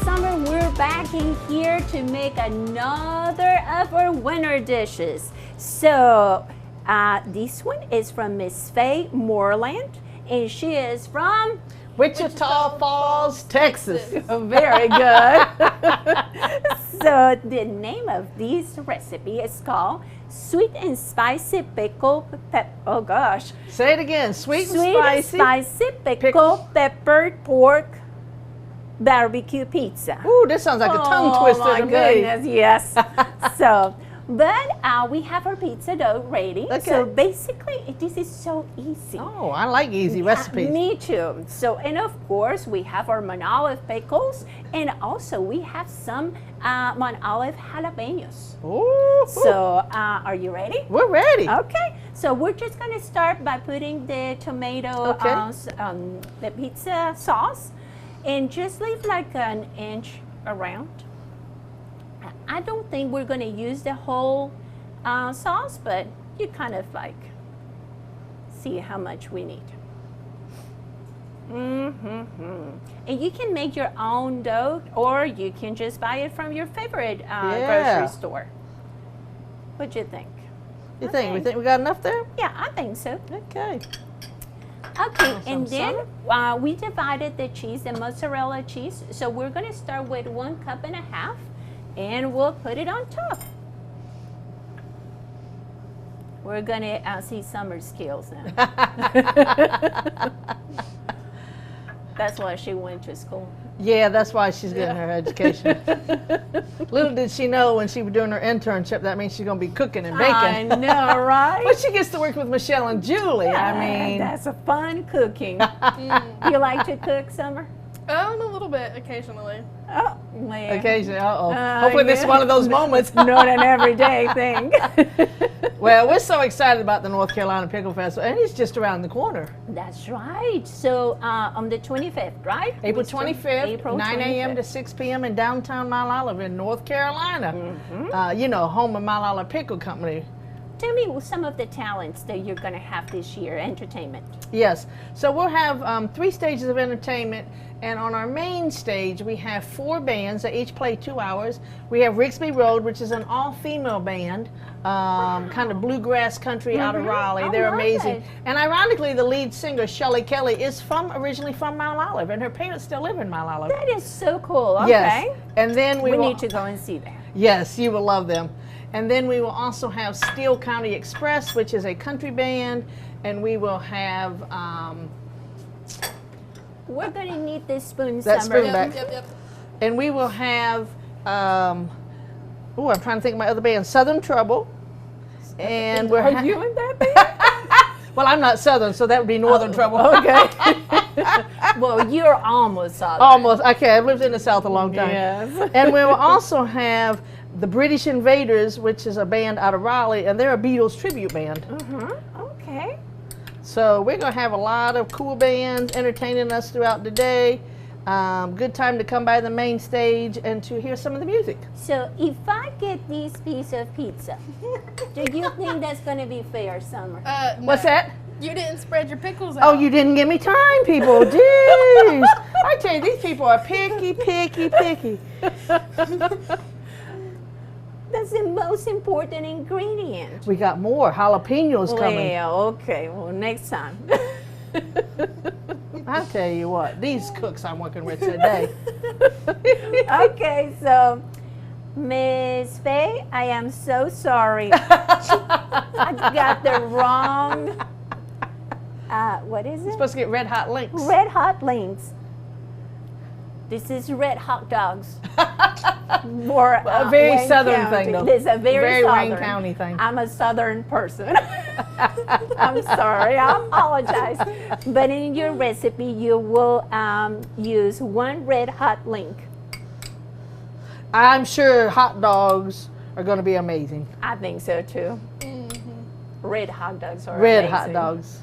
Summer, we're back in here to make another of our winter dishes. So this one is from Miss Faye Moreland, and she is from Wichita Falls, Texas. Very good. So the name of this recipe is called Sweet and Spicy Pickle oh gosh. Say it again. Sweet and spicy pickle peppered pork barbecue pizza. Ooh, this sounds like a tongue twister to me. Oh my goodness, yes. So, but we have our pizza dough ready. Okay. So basically, this is so easy. Oh, I like easy recipes. Me too. So, and of course, we have our Mount Olive pickles, and also we have some Mount Olive jalapeños. Ooh. So, are you ready? We're ready. Okay. So we're just going to start by putting the tomato, the pizza sauce, and just leave like an inch around. I don't think we're going to use the whole sauce, but you kind of like see how much we need. And you can make your own dough, or you can just buy it from your favorite grocery store. What do you think? You think? We think we got enough there? Yeah, I think so. Okay. Okay, and then we divided the cheese, the mozzarella cheese. So we're going to start with 1.5 cups, and we'll put it on top. We're going to see Summer's skills now. That's why she went to school. Yeah, that's why she's getting her education. Little did she know when she was doing her internship, that means she's going to be cooking and baking. I know, right? But she gets to work with Michelle and Julie. I mean, that's a fun cooking. You like to cook, Summer? A little bit, occasionally. Oh, man. Occasionally, hopefully this is one of those moments. Not an everyday thing. Well, we're so excited about the North Carolina Pickle Festival, and it's just around the corner. That's right. So on the 25th, right? April 25th, 9 a.m. to 6 p.m. in downtown Mount Olive in North Carolina. You know, home of Mount Olive Pickle Company. Tell me some of the talents that you're going to have this year, entertainment. Yes. So we'll have 3 stages of entertainment. And on our main stage, we have 4 bands that each play 2 hours. We have Rigsby Road, which is an all-female band, kind of bluegrass country out of Raleigh. They're amazing. And ironically, the lead singer, Shelley Kelly, is originally from Mount Olive, and her parents still live in Mount Olive. That is so cool. Okay. Yes. And then we need to go and see that. Yes, you will love them. And then we will also have Steele County Express, which is a country band, and we will have... we're going to need this spoon, that Summer. spoon back. Yep. And we will have, I'm trying to think of my other band, Southern Trouble. And we're Are you in that band? Well, I'm not Southern, so that would be Northern Trouble. Okay. Well, you're almost Southern. Almost. Okay, I've lived in the South a long time. Yes. And we will also have the British Invaders, which is a band out of Raleigh, and they're a Beatles tribute band. Okay. So we're going to have a lot of cool bands entertaining us throughout the day. Good time to come by the main stage and to hear some of the music. So if I get this piece of pizza, do you think that's going to be fair, Summer? No. What's that? You didn't spread your pickles out. Oh, you didn't give me time, people. Jeez. I tell you, these people are picky, picky, picky. That's the most important ingredient. We got more jalapenos coming. Well, okay. Well, next time. I tell you what, these cooks I'm working with today. Okay, so Miss Faye, I am so sorry. I got the wrong. What is it? Supposed to get red hot links. Red hot links. This is red hot dogs. More, a very Wayne southern County. thing, though. It's a very southern. Wayne County thing. I'm a southern person. I'm sorry. I apologize. But in your recipe, you will use 1 red hot link. I'm sure hot dogs are going to be amazing. I think so too. Red hot dogs are Red amazing. hot dogs.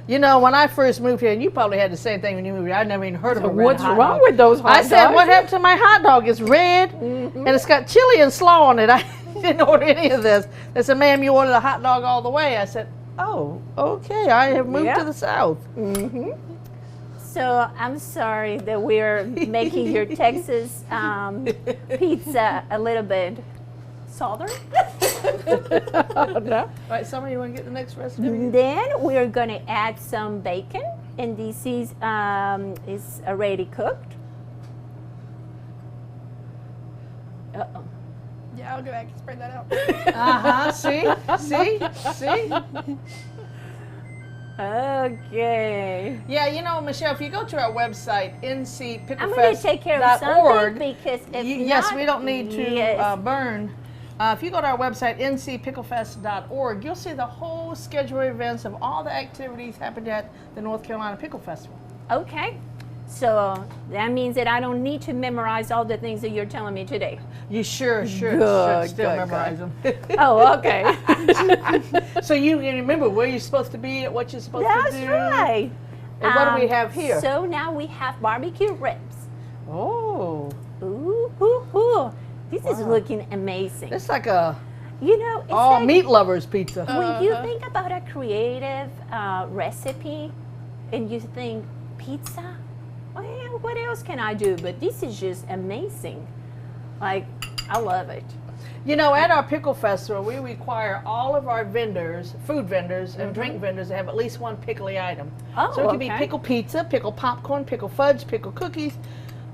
You know, when I first moved here, and you probably had the same thing when you moved here, I'd never even heard of a red What's hot wrong dog. with those hot dogs? I said, what happened to my hot dog? It's red, and it's got chili and slaw on it. I didn't order any of this. They said, ma'am, you ordered a hot dog all the way. I said, oh, okay, I have moved to the South. So I'm sorry that we're making your Texas pizza a little bit southern. No. All right, Summer, you want to get the next recipe? Then we're going to add some bacon, and this is already cooked. Uh-oh. Yeah, I'll go back and spread that out. See? Okay. Yeah, you know, Michelle, if you go to our website, ncpicklefest.org. I'm going to take care of something because if yes, not, we don't need to yes. burn. If you go to our website, ncpicklefest.org, you'll see the whole schedule of events of all the activities happened at the North Carolina Pickle Festival. Okay. So that means that I don't need to memorize all the things that you're telling me today. You sure should Good, still good, memorize them. Oh, okay. So you can remember where you're supposed to be, what you're supposed to do. That's right. And what do we have here? So now we have barbecue ribs. Oh. Ooh, ooh, ooh. This is Wow. looking amazing. It's like a You know, it's all like meat lovers pizza. when you think about a creative recipe and you think pizza, well, what else can I do? But this is just amazing. Like, I love it. You know, at our pickle festival, we require all of our vendors, food vendors and drink vendors, to have at least one pickly item. Oh, So it could be okay. pickle pizza, pickle popcorn, pickle fudge, pickle cookies,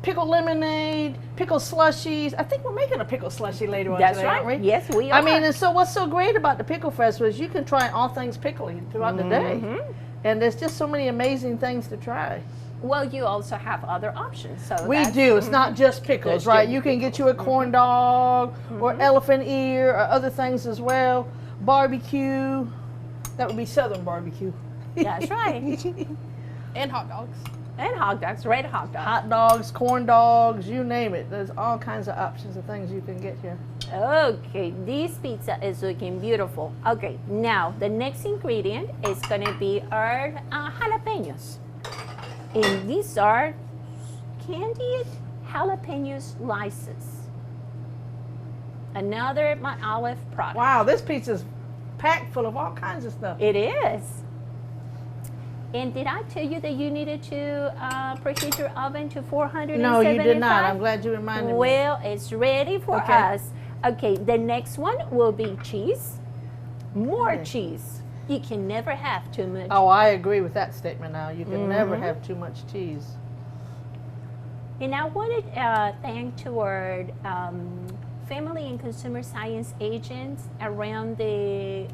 pickle lemonade, pickle slushies. I think we're making a pickle slushie later on That's today, aren't right. we? Yes, we are. I mean, and so what's so great about the pickle festival is you can try all things pickly throughout the day. And there's just so many amazing things to try. well, you also have other options. So We that's- do. It's not just pickles, That's right? true. You can get you a corn dog or elephant ear or other things as well. Barbecue. That would be Southern barbecue. That's right. And hot dogs. And hot dogs, red hot dogs. Hot dogs, corn dogs, you name it. There's all kinds of options of things you can get here. Okay, this pizza is looking beautiful. Okay, now the next ingredient is going to be our jalapenos. And these are candied jalapeno slices. Another my olive product. Wow, this pizza's packed full of all kinds of stuff. It is. And did I tell you that you needed to preheat your oven to 475? No, you did not. I'm glad you reminded me. Well, it's ready for Okay. us. Okay, the next one will be cheese. More Okay. cheese. You can never have too much. Oh, I agree with that statement now. You can never have too much cheese. And I wanted to thank toward family and consumer science agents around the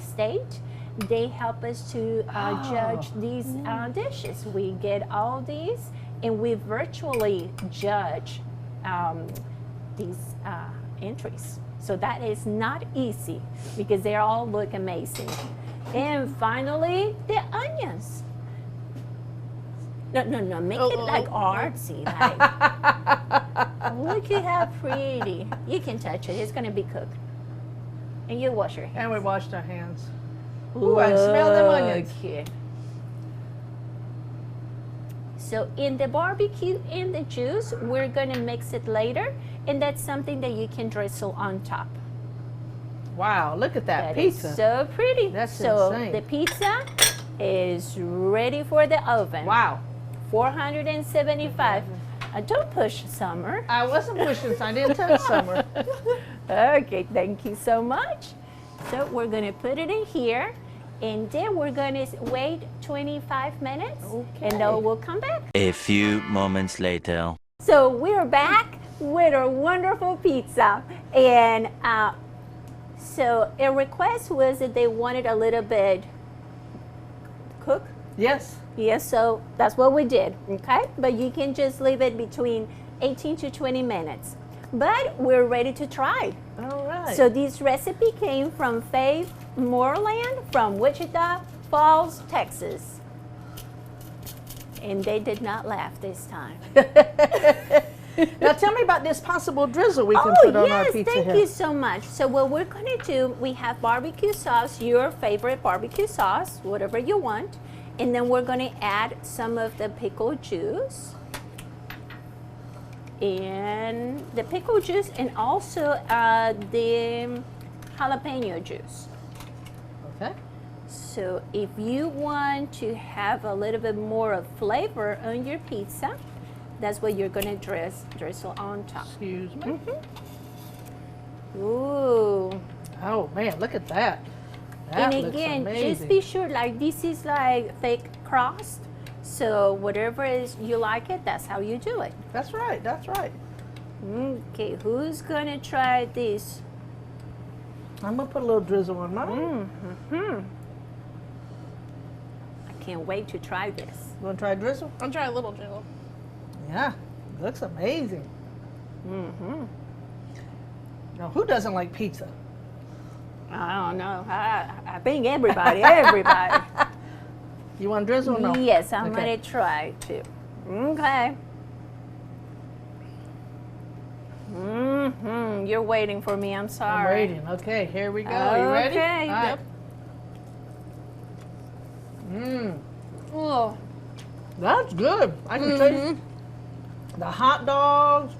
state. They help us to judge these dishes. We get all these, and we virtually judge these entries. So that is not easy because they all look amazing. And finally, the onions. No, make it like artsy. Like, look at how pretty. You can touch it. It's going to be cooked. And you wash your hands. And we washed our hands. Ooh, I smell them onions. Okay. So in the barbecue and the juice, we're going to mix it later. And that's something that you can drizzle on top. Wow, look at that That is pizza. so pretty. That's so insane. the pizza is ready for the oven. Wow. 475. Don't push, Summer. I wasn't pushing, so I didn't touch Summer. Okay, thank you so much. So we're going to put it in here, and then we're going to wait 25 minutes, and then we'll come back. A few moments later. So we're back with our wonderful pizza, and so a request was that they wanted a little bit cooked. Yes. Yes, so that's what we did, okay? But you can just leave it between 18 to 20 minutes. But we're ready to try. All right. So this recipe came from Faith Moreland from Wichita Falls, Texas. And they did not laugh this time. Now tell me about this possible drizzle we can Oh, put on our yes, pizza thank here. you so much. So what we're going to do, we have barbecue sauce, your favorite barbecue sauce, whatever you want. And then we're going to add some of the pickle juice. And the pickle juice and also the jalapeno juice. Okay. So if you want to have a little bit more of flavor on your pizza, that's what you're gonna drizzle on top. Excuse me. Ooh. Oh man, look at that. That And looks again, amazing. just be sure, like this is like thick crust. So whatever is you like it, that's how you do it. That's right, that's right. Okay, who's gonna try this? I'm gonna put a little drizzle on mine. I can't wait to try this. You wanna try drizzle? I'll try a little drizzle. Yeah, looks amazing. Now, who doesn't like pizza? I don't know. I think everybody. You want drizzle or no? Yes, I'm Okay. gonna try too. Okay. You're waiting for me. I'm I'm sorry. waiting. Okay, here we go. You ready? Okay. All right. Yep. Oh, That's good. I can taste the hot dogs,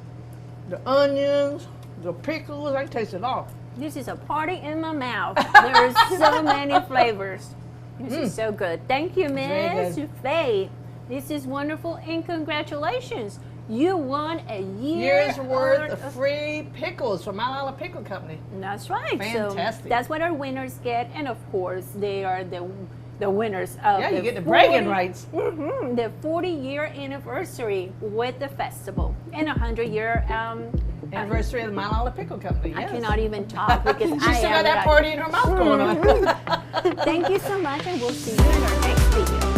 the onions, the pickles. I can taste it all. this is a party in my mouth. There's so many flavors. This is so good. Thank you, very Miss Faye. This is wonderful, and congratulations. You won a Year's worth of free pickles from Mile Island Pickle Company. That's right. Fantastic. So that's what our winners get, and of course, they are the winners of Yeah, the you get the bragging 40 rights. The 40-year anniversary with the festival and 100-year. Anniversary of the Mile Island Pickle Company. I Yes. cannot even talk because She still got that party in her mouth going on. Thank you so much, and we'll see you in our next video.